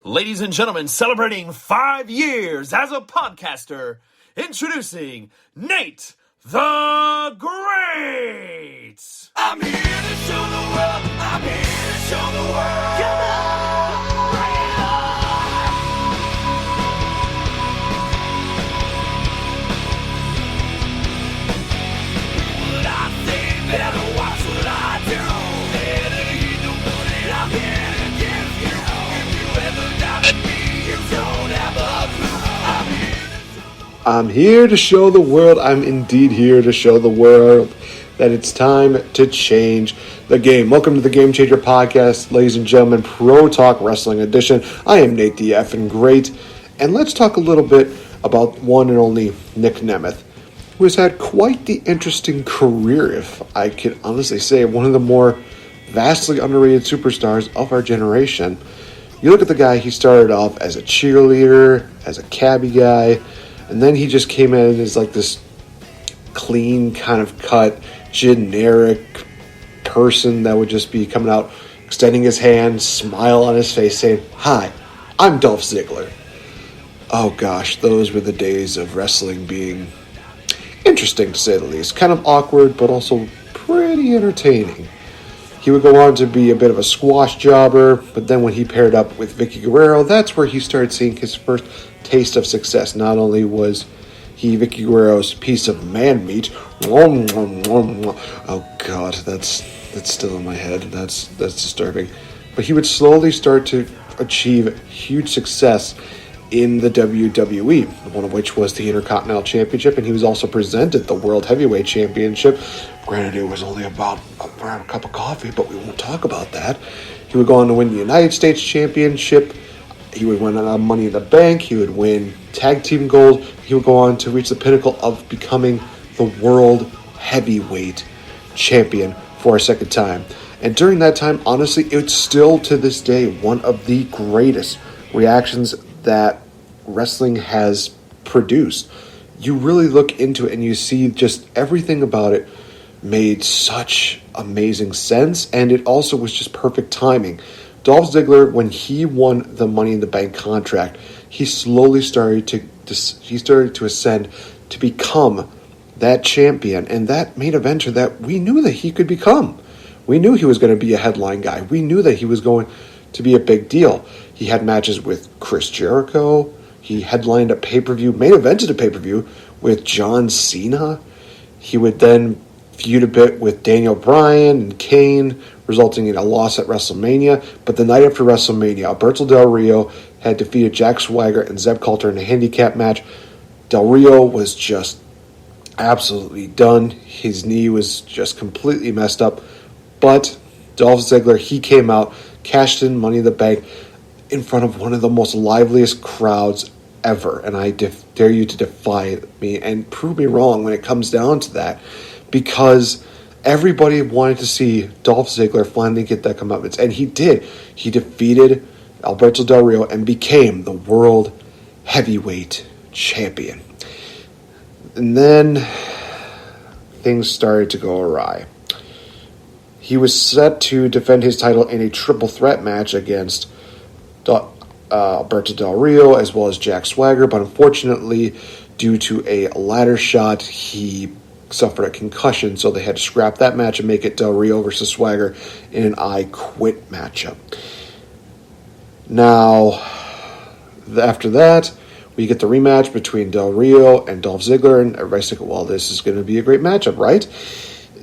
Ladies and gentlemen, celebrating 5 years as a podcaster, introducing Nate the Great! I'm here to show the world, I'm here to show the world. Come on, bring it on. What I say, better watch what I do. Better heed the warning I'm here to give you. If you ever doubted me, you don't have a clue. I'm here to show the world. I'm indeed here to show the world that it's time to change the game. Welcome to the Game Changer Podcast, ladies and gentlemen, Pro Talk Wrestling Edition. I am NateFNGreat, and let's talk a little bit about one and only Nick Nemeth, who has had quite the interesting career, if I can honestly say, one of the more vastly underrated superstars of our generation. You look at the guy, he started off as a cheerleader, as a cabbie guy, and then he just came in as like this clean, kind of cut, generic person that would just be coming out, extending his hand, smile on his face, saying, "Hi, I'm Dolph Ziggler." Oh gosh, those were the days of wrestling being interesting, to say the least. Kind of awkward, but also pretty entertaining. He would go on to be a bit of a squash jobber, but then when he paired up with Vicky Guerrero, that's where he started seeing his first taste of success. Not only was he Vicky Guerrero's piece of man meat, oh god, that's still in my head. That's disturbing. But he would slowly start to achieve huge success in the WWE, one of which was the Intercontinental Championship, and he was also presented the World Heavyweight Championship. Granted, it was only about around a cup of coffee, but we won't talk about that. He would go on to win the United States Championship. He would win Money in the Bank. He would win Tag Team Gold. He would go on to reach the pinnacle of becoming the World Heavyweight Champion for a second time. And during that time, honestly, it's still to this day one of the greatest reactions that wrestling has produced. You really look into it and you see just everything about it made such amazing sense, and it also was just perfect timing. Dolph Ziggler, when he won the Money in the Bank contract, he slowly started to ascend to become that champion and that main eventer that we knew that he could become. We knew he was going to be a headline guy. We knew that he was going to be a big deal. He had matches with Chris Jericho. He headlined a pay-per-view, main evented a pay-per-view with John Cena. He would then feud a bit with Daniel Bryan and Kane, resulting in a loss at WrestleMania. But the night after WrestleMania, Alberto Del Rio had defeated Jack Swagger and Zeb Coulter in a handicap match. Del Rio was just absolutely done. His knee was just completely messed up. But Dolph Ziggler, he came out, cashed in Money in the Bank in front of one of the most liveliest crowds ever. And I dare you to defy me and prove me wrong when it comes down to that, because everybody wanted to see Dolph Ziggler finally get that comeuppance. And he did. He defeated Alberto Del Rio and became the World Heavyweight Champion. And then things started to go awry. He was set to defend his title in a triple threat match against Alberto Del Rio as well as Jack Swagger, but unfortunately, due to a ladder shot, he suffered a concussion, so they had to scrap that match and make it Del Rio versus Swagger in an I Quit matchup. Now, after that, we get the rematch between Del Rio and Dolph Ziggler, and everybody's like, well, this is going to be a great matchup, right?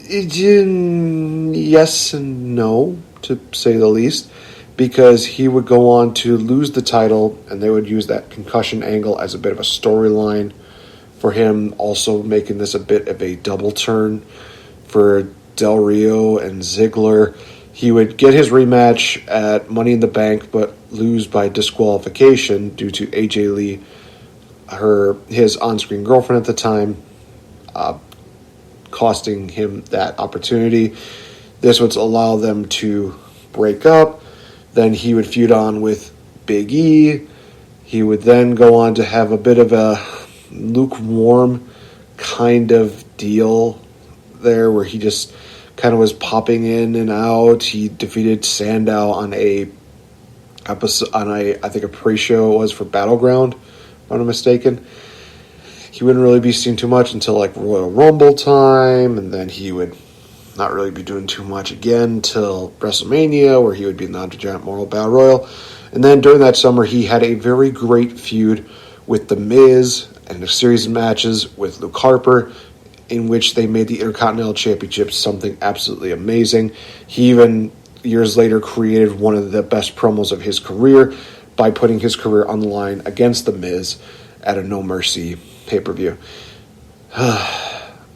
Yes and no, to say the least, because he would go on to lose the title, and they would use that concussion angle as a bit of a storyline for him, also making this a bit of a double turn for Del Rio and Ziggler. He would get his rematch at Money in the Bank, but lose by disqualification due to AJ Lee, his on-screen girlfriend at the time, costing him that opportunity. This would allow them to break up. Then he would feud on with Big E. He would then go on to have a bit of a lukewarm kind of deal there where he just kind of was popping in and out. He defeated Sandow on a episode, on I think a pre-show it was for Battleground, if I'm not mistaken. He wouldn't really be seen too much until like Royal Rumble time, and then he would not really be doing too much again till WrestleMania, where he would be in the Andre Giant Memorial Battle Royal. And then during that summer, he had a very great feud with The Miz and a series of matches with Luke Harper, in which they made the Intercontinental Championship something absolutely amazing. He even, years later, created one of the best promos of his career by putting his career on the line against The Miz at a No Mercy pay-per-view.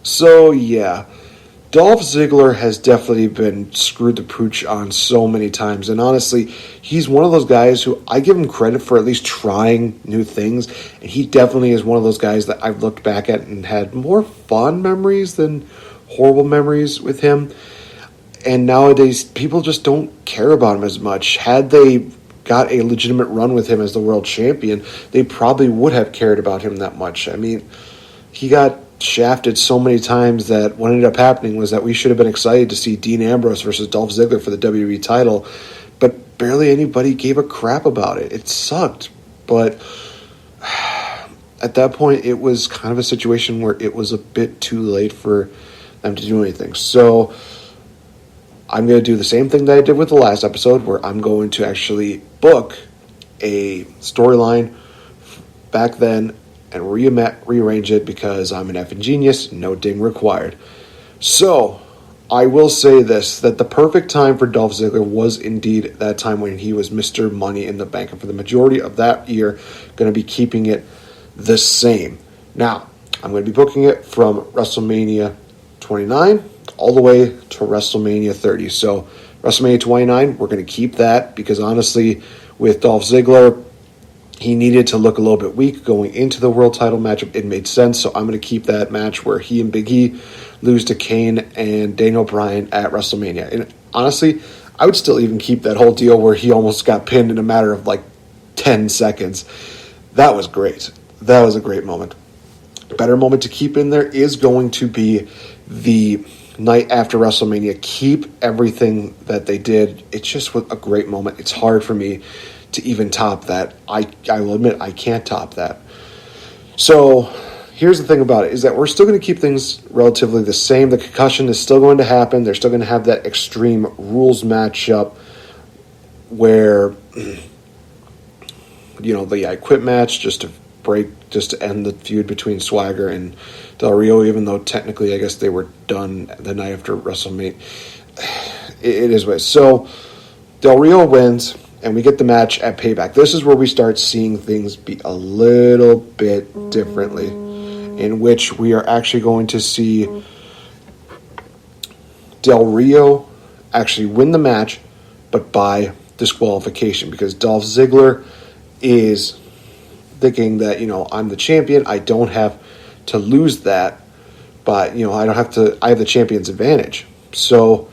So, yeah. Dolph Ziggler has definitely been screwed the pooch on so many times. And honestly, he's one of those guys who I give him credit for at least trying new things. And he definitely is one of those guys that I've looked back at and had more fond memories than horrible memories with him. And nowadays, people just don't care about him as much. Had they got a legitimate run with him as the world champion, they probably would have cared about him that much. I mean, he got shafted so many times that what ended up happening was that we should have been excited to see Dean Ambrose versus Dolph Ziggler for the WWE title, but barely anybody gave a crap about it. It sucked, but at that point, it was kind of a situation where it was a bit too late for them to do anything. So I'm going to do the same thing that I did with the last episode, where I'm going to actually book a storyline back then and rearrange it, because I'm an effing genius, no ding required. So, I will say this, that the perfect time for Dolph Ziggler was indeed that time when he was Mr. Money in the Bank, and for the majority of that year, going to be keeping it the same. Now, I'm going to be booking it from WrestleMania 29 all the way to WrestleMania 30. So, WrestleMania 29, we're going to keep that, because honestly, with Dolph Ziggler, he needed to look a little bit weak going into the world title matchup. It made sense, so I'm going to keep that match where he and Big E lose to Kane and Daniel Bryan at WrestleMania. And honestly, I would still even keep that whole deal where he almost got pinned in a matter of like 10 seconds. That was great. That was a great moment. A better moment to keep in there is going to be the night after WrestleMania. Keep everything that they did. It's just a great moment. It's hard for me to even top that. I will admit I can't top that. So here's the thing about it, is that we're still going to keep things relatively the same. The concussion is still going to happen. They're still going to have that Extreme Rules matchup where, the I Quit match just to end the feud between Swagger and Del Rio, even though technically I guess they were done the night after WrestleMania. It is what it is. So Del Rio wins, and we get the match at Payback. This is where we start seeing things be a little bit differently, in which we are actually going to see Del Rio actually win the match, but by disqualification, because Dolph Ziggler is thinking that, I'm the champion, I don't have to lose that, but, I have the champion's advantage. So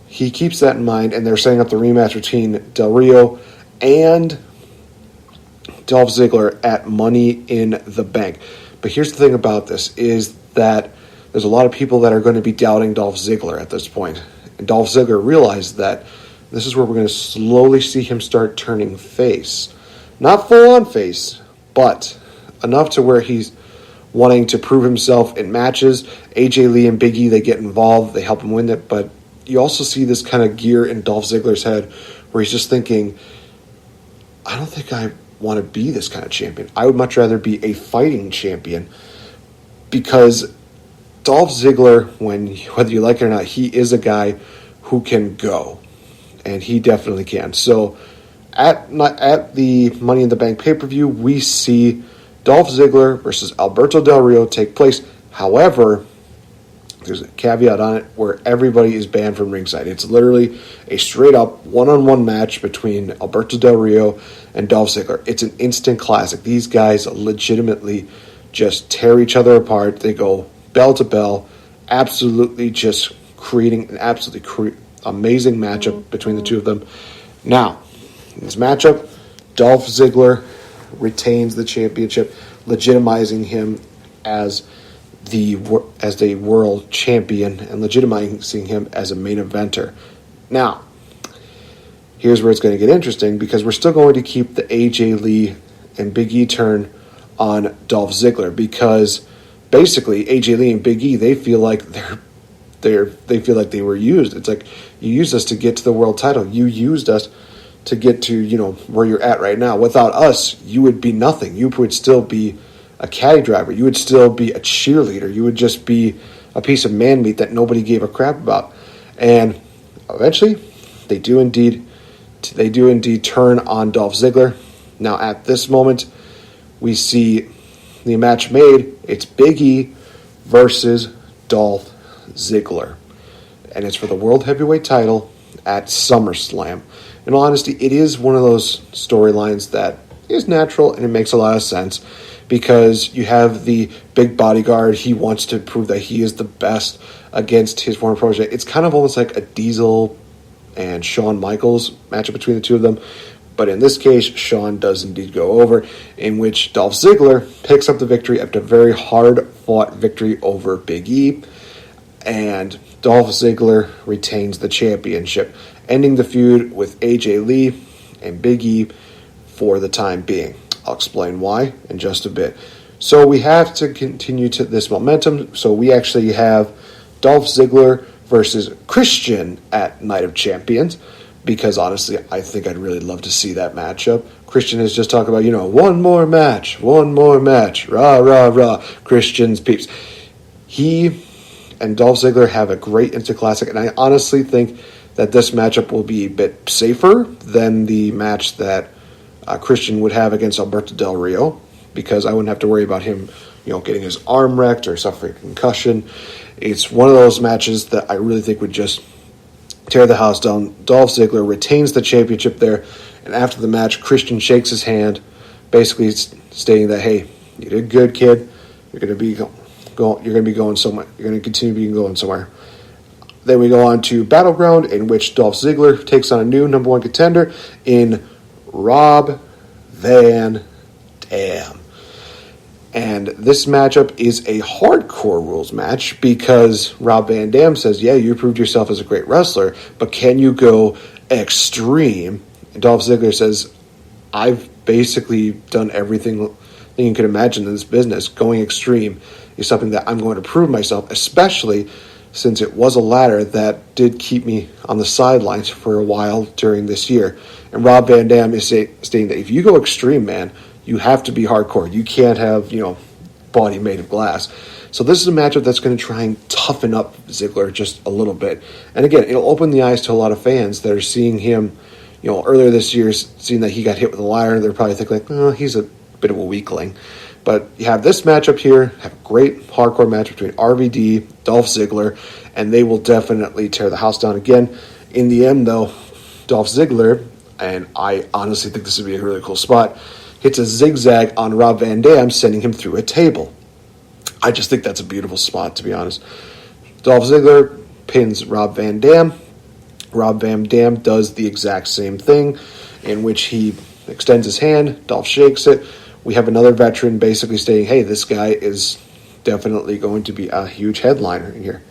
he keeps that in mind, and they're setting up the rematch between Del Rio and Dolph Ziggler at Money in the Bank. But here's the thing about this, is that there's a lot of people that are going to be doubting Dolph Ziggler at this point. And Dolph Ziggler realized that this is where we're going to slowly see him start turning face. Not full-on face, but enough to where he's wanting to prove himself in matches. AJ Lee and Big E, they get involved, they help him win it, but you also see this kind of gear in Dolph Ziggler's head where he's just thinking, I don't think I want to be this kind of champion. I would much rather be a fighting champion, because Dolph Ziggler, whether you like it or not, he is a guy who can go, and he definitely can. So at the Money in the Bank pay-per-view, we see Dolph Ziggler versus Alberto Del Rio take place. However, there's a caveat on it where everybody is banned from ringside. It's literally a straight-up one-on-one match between Alberto Del Rio and Dolph Ziggler. It's an instant classic. These guys legitimately just tear each other apart. They go bell to bell, absolutely just creating an absolutely amazing matchup between the two of them. Now, in this matchup, Dolph Ziggler retains the championship, legitimizing him as the world champion and legitimizing him as a main eventer. Now, here's where it's going to get interesting, because we're still going to keep the AJ Lee and Big E turn on Dolph Ziggler, because basically AJ Lee and Big E, they feel like they feel like they were used. It's like, you used us to get to the world title. You used us to get to, where you're at right now. Without us, you would be nothing. You would still be a caddy driver. You would still be a cheerleader. You would just be a piece of man meat that nobody gave a crap about. And eventually, they do indeed turn on Dolph Ziggler. Now, at this moment, we see the match made. It's Big E versus Dolph Ziggler, and it's for the World Heavyweight title at SummerSlam. In all honesty, it is one of those storylines that is natural, and it makes a lot of sense, because you have the big bodyguard. He wants to prove that he is the best against his former protege. It's kind of almost like a Diesel and Shawn Michaels matchup between the two of them. But in this case, Shawn does indeed go over, in which Dolph Ziggler picks up the victory after a very hard-fought victory over Big E. And Dolph Ziggler retains the championship, ending the feud with AJ Lee and Big E for the time being. I'll explain why in just a bit. So we have to continue to this momentum. So we actually have Dolph Ziggler versus Christian at Night of Champions, because honestly, I think I'd really love to see that matchup. Christian has just talked about, one more match, rah, rah, rah, Christian's peeps. He and Dolph Ziggler have a great interclassic, and I honestly think that this matchup will be a bit safer than the match that Christian would have against Alberto Del Rio, because I wouldn't have to worry about him, getting his arm wrecked or suffering a concussion. It's one of those matches that I really think would just tear the house down. Dolph Ziggler retains the championship there, and after the match, Christian shakes his hand, basically stating that, hey, you did good, kid. You're going to be going somewhere. You're going to continue being going somewhere. Then we go on to Battleground, in which Dolph Ziggler takes on a new number one contender in Rob Van Dam. And this matchup is a hardcore rules match, because Rob Van Dam says, yeah, you proved yourself as a great wrestler, but can you go extreme? And Dolph Ziggler says, I've basically done everything you can imagine in this business. Going extreme is something that I'm going to prove myself, especially since it was a ladder that did keep me on the sidelines for a while during this year. And Rob Van Dam is stating that if you go extreme, man, you have to be hardcore. You can't have, body made of glass. So this is a matchup that's going to try and toughen up Ziggler just a little bit. And again, it'll open the eyes to a lot of fans that are seeing him, earlier this year, seeing that he got hit with a ladder. They're probably thinking, oh, he's a bit of a weakling. But you have this matchup here, have a great hardcore match between RVD, Dolph Ziggler, and they will definitely tear the house down again. In the end, though, Dolph Ziggler, and I honestly think this would be a really cool spot, hits a zigzag on Rob Van Dam, sending him through a table. I just think that's a beautiful spot, to be honest. Dolph Ziggler pins Rob Van Dam. Rob Van Dam does the exact same thing, in which he extends his hand, Dolph shakes it. We have another veteran basically stating, hey, this guy is definitely going to be a huge headliner in here.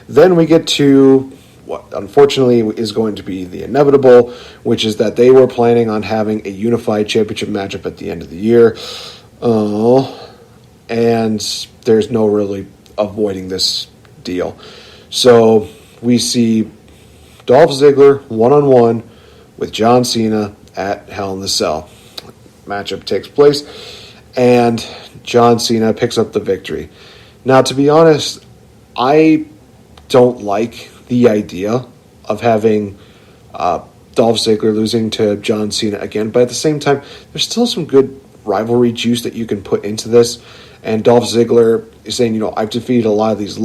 Then we get to what unfortunately is going to be the inevitable, which is that they were planning on having a unified championship matchup at the end of the year. And there's no really avoiding this deal. So we see Dolph Ziggler one-on-one with John Cena at Hell in the Cell. Matchup takes place, and John Cena picks up the victory. Now, to be honest, I don't like the idea of having Dolph Ziggler losing to John Cena again, but at the same time, there's still some good rivalry juice that you can put into this. And Dolph Ziggler is saying, I've defeated a lot of these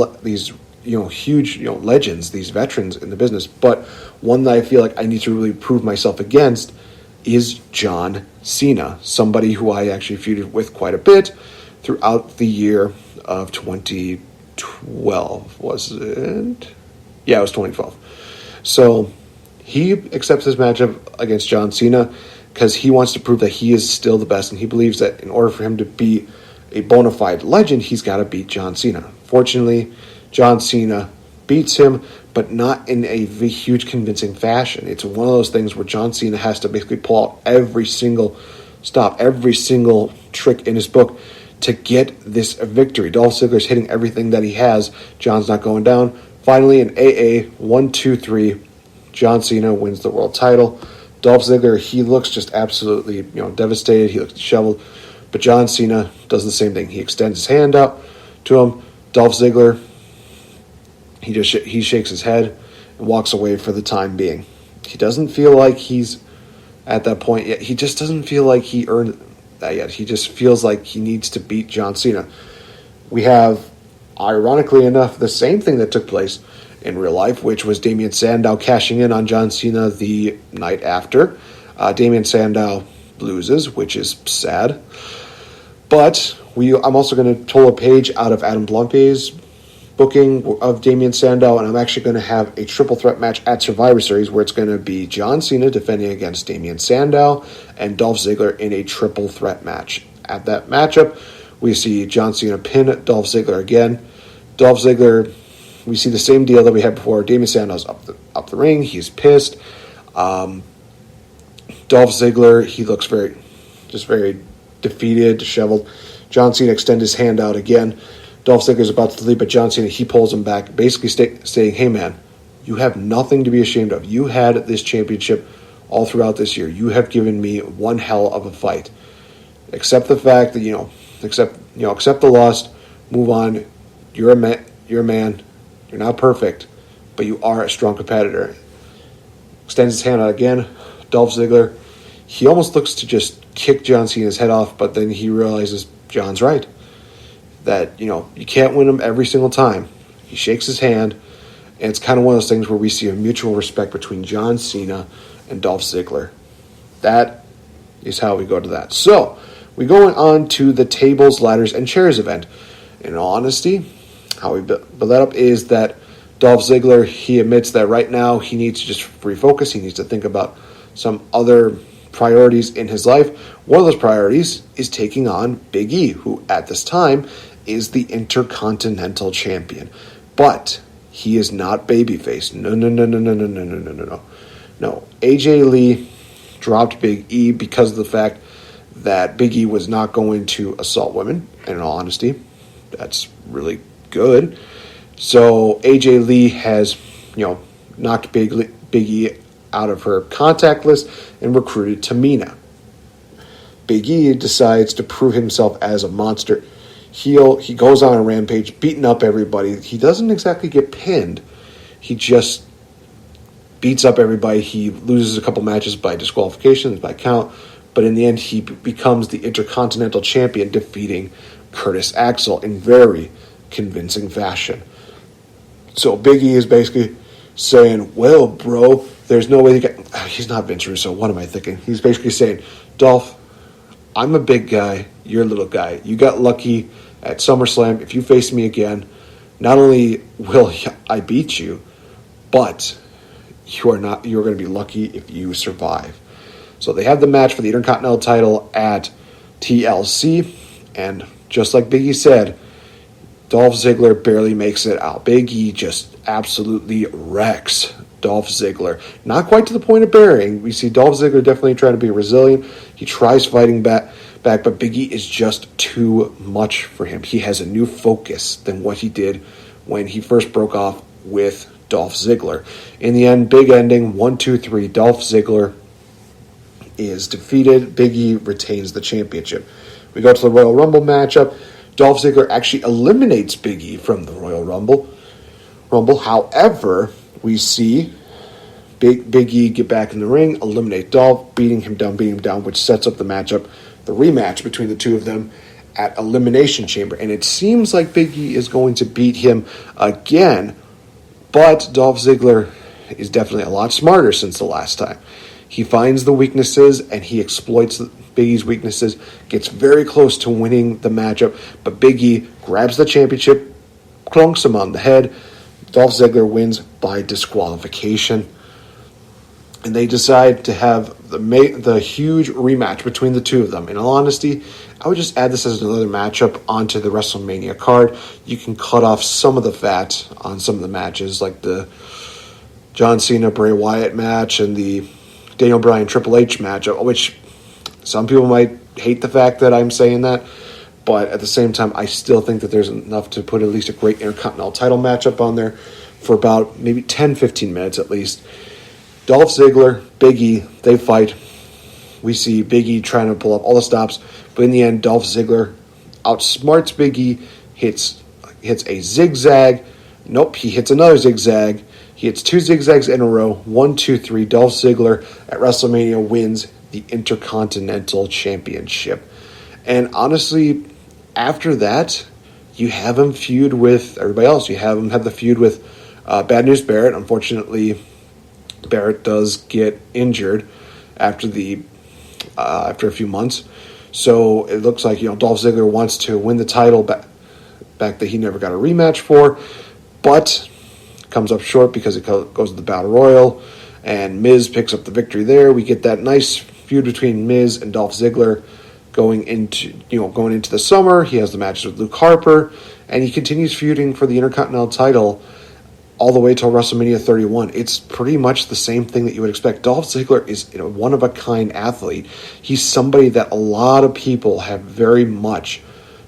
huge legends, these veterans in the business, but one that I feel like I need to really prove myself against is John Cena, somebody who I actually feuded with quite a bit throughout the year of 2012, was it? Yeah, it was 2012. So he accepts his matchup against John Cena because he wants to prove that he is still the best, and he believes that in order for him to be a bona fide legend, he's got to beat John Cena. Fortunately, John Cena beats him, but not in a huge convincing fashion. It's one of those things where John Cena has to basically pull out every single trick in his book to get this victory. Dolph Ziggler's hitting everything that he has. John's not going down. Finally, in AA, 1, 2, 3, John Cena wins the world title. Dolph Ziggler, he looks just absolutely, devastated. He looks disheveled. But John Cena does the same thing. He extends his hand out to him. Dolph Ziggler, he shakes his head and walks away for the time being. He doesn't feel like he's at that point yet. He just doesn't feel like he earned that yet. He just feels like he needs to beat John Cena. We have, ironically enough, the same thing that took place in real life, which was Damien Sandow cashing in on John Cena the night after. Damien Sandow loses, which is sad. But I'm also going to pull a page out of Adam Blumpier's booking of Damien Sandow, and I'm actually going to have a triple threat match at Survivor Series where it's going to be John Cena defending against Damien Sandow and Dolph Ziggler in a triple threat match. At that matchup, we see John Cena pin Dolph Ziggler again. Dolph Ziggler, we see the same deal that we had before. Damien Sandow's up the ring. He's pissed. Dolph Ziggler, he looks very defeated, disheveled. John Cena extends his hand out again. Dolph Ziggler's about to leave, but John Cena, he pulls him back, basically saying, hey man, you have nothing to be ashamed of. You had this championship all throughout this year. You have given me one hell of a fight. Accept the fact that, accept the loss, move on. You're a man. You're not perfect, but you are a strong competitor. Extends his hand out again. Dolph Ziggler, he almost looks to just kick John Cena's head off, but then he realizes John's right. That, you can't win him every single time. He shakes his hand, and it's kind of one of those things where we see a mutual respect between John Cena and Dolph Ziggler. That is how we go to that. So, we go on to the tables, ladders, and chairs event. In all honesty, how we build that up is that Dolph Ziggler, he admits that right now he needs to just refocus. He needs to think about some other priorities in his life. One of those priorities is taking on Big E, who at this time is the Intercontinental Champion. But he is not babyface. No. No, AJ Lee dropped Big E because of the fact that Big E was not going to assault women. And in all honesty, that's really good. So AJ Lee has, knocked Big E out of her contact list and recruited Tamina. Big E decides to prove himself as a monster. He goes on a rampage, beating up everybody. He doesn't exactly get pinned. He just beats up everybody. He loses a couple matches by disqualifications, by count. But in the end, he becomes the Intercontinental Champion, defeating Curtis Axel in very convincing fashion. So Big E is basically saying, well, bro, there's no way you can... He's not Vince Russo. What am I thinking? He's basically saying, Dolph, I'm a big guy. You're a little guy. You got lucky at SummerSlam. If you face me again, not only will I beat you, but you're going to be lucky if you survive. So they have the match for the Intercontinental title at TLC, and just like Big E said, Dolph Ziggler barely makes it out. Big E just absolutely wrecks Dolph Ziggler. Not quite to the point of burying. We see Dolph Ziggler definitely trying to be resilient. He tries fighting back, but Big E is just too much for him. He has a new focus than what he did when he first broke off with Dolph Ziggler. In the end, big ending, 1, 2, 3, Dolph Ziggler is defeated. Big E retains the championship. We go to the Royal Rumble matchup. Dolph Ziggler actually eliminates Big E from the Royal Rumble. However, we see Big E get back in the ring, eliminate Dolph, beating him down, which sets up the rematch between the two of them at Elimination Chamber. And it seems like Big E is going to beat him again, but Dolph Ziggler is definitely a lot smarter since the last time. He finds the weaknesses and he exploits Big E's weaknesses, gets very close to winning the matchup, but Big E grabs the championship, clunks him on the head. Dolph Ziggler wins by disqualification. and they decide to have the huge rematch between the two of them. In all honesty, I would just add this as another matchup onto the WrestleMania card. You can cut off some of the fat on some of the matches, like the John Cena Bray Wyatt match and the Daniel Bryan Triple H match, which some people might hate the fact that I'm saying that, but at the same time, I still think that there's enough to put at least a great Intercontinental title matchup on there for about maybe 10-15 minutes at least. Dolph Ziggler, Big E, they fight. We see Big E trying to pull up all the stops, but in the end, Dolph Ziggler outsmarts Big E, hits a zigzag. Nope, he hits another zigzag. He hits 2 zigzags in a row. 1, 2, 3. Dolph Ziggler at WrestleMania wins the Intercontinental Championship. And honestly, after that, you have him feud with everybody else. You have him have the feud with Bad News Barrett. Unfortunately, Barrett does get injured after a few months. So it looks like, Dolph Ziggler wants to win the title back that he never got a rematch for, but comes up short because it goes to the Battle Royal, and Miz picks up the victory there. We get that nice feud between Miz and Dolph Ziggler going into the summer. He has the matches with Luke Harper, and he continues feuding for the Intercontinental title all the way till WrestleMania 31. It's pretty much the same thing that you would expect. Dolph Ziggler is a one-of-a-kind athlete. He's somebody that a lot of people have very much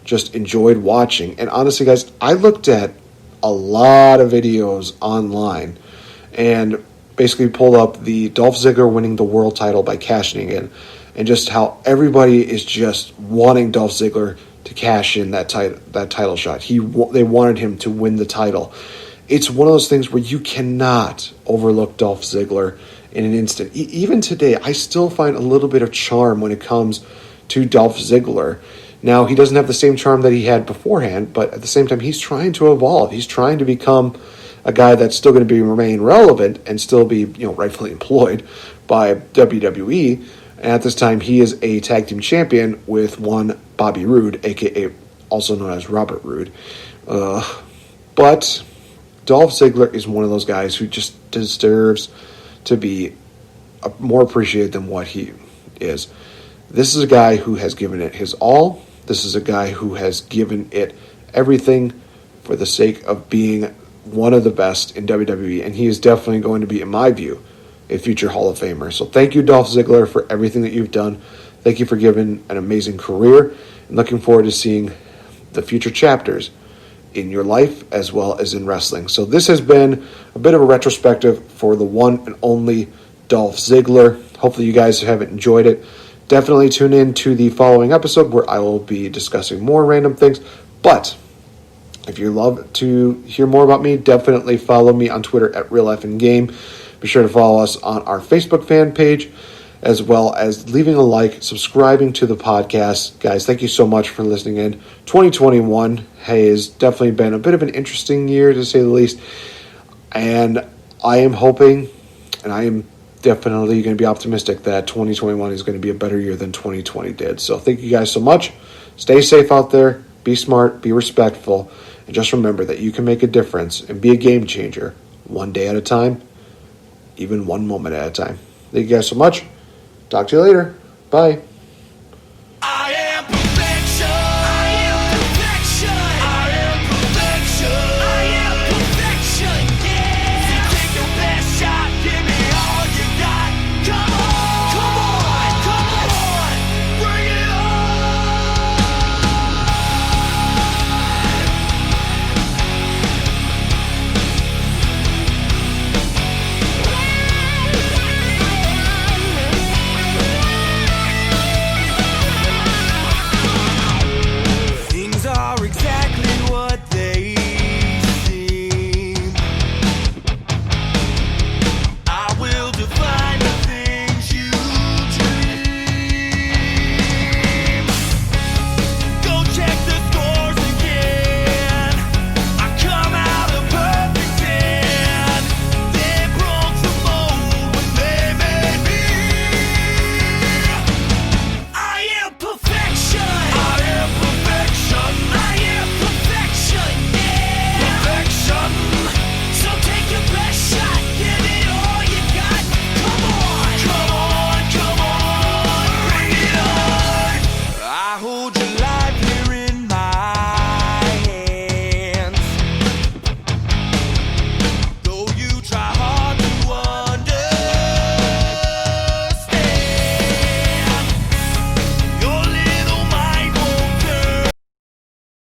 just enjoyed watching. And honestly, guys, I looked at a lot of videos online and basically pulled up the Dolph Ziggler winning the world title by cashing in, and just how everybody is just wanting Dolph Ziggler to cash in that title shot. They wanted him to win the title. It's one of those things where you cannot overlook Dolph Ziggler in an instant. Even today, I still find a little bit of charm when it comes to Dolph Ziggler. Now, he doesn't have the same charm that he had beforehand, but at the same time, he's trying to evolve. He's trying to become a guy that's still going to remain relevant and still be, rightfully employed by WWE. And at this time, he is a tag team champion with one Bobby Roode, a.k.a. also known as Robert Roode. But Dolph Ziggler is one of those guys who just deserves to be more appreciated than what he is. This is a guy who has given it his all. This is a guy who has given it everything for the sake of being one of the best in WWE, and he is definitely going to be, in my view, a future Hall of Famer. So thank you, Dolph Ziggler, for everything that you've done. Thank you for giving an amazing career, and looking forward to seeing the future chapters in your life as well as in wrestling. So this has been a bit of a retrospective for the one and only Dolph Ziggler. Hopefully you guys have enjoyed it. Definitely tune in to the following episode where I will be discussing more random things. But if you love to hear more about me, definitely follow me on Twitter at RealFNGame. Be sure to follow us on our Facebook fan page, as well as leaving a like, subscribing to the podcast. Guys, thank you so much for listening in. 2021 has definitely been a bit of an interesting year, to say the least. And I am hoping, and I am definitely going to be optimistic that 2021 is going to be a better year than 2020 did. So thank you guys so much. Stay safe out there. Be smart. Be respectful. And just remember that you can make a difference and be a game changer one day at a time, even one moment at a time. Thank you guys so much. Talk to you later. Bye.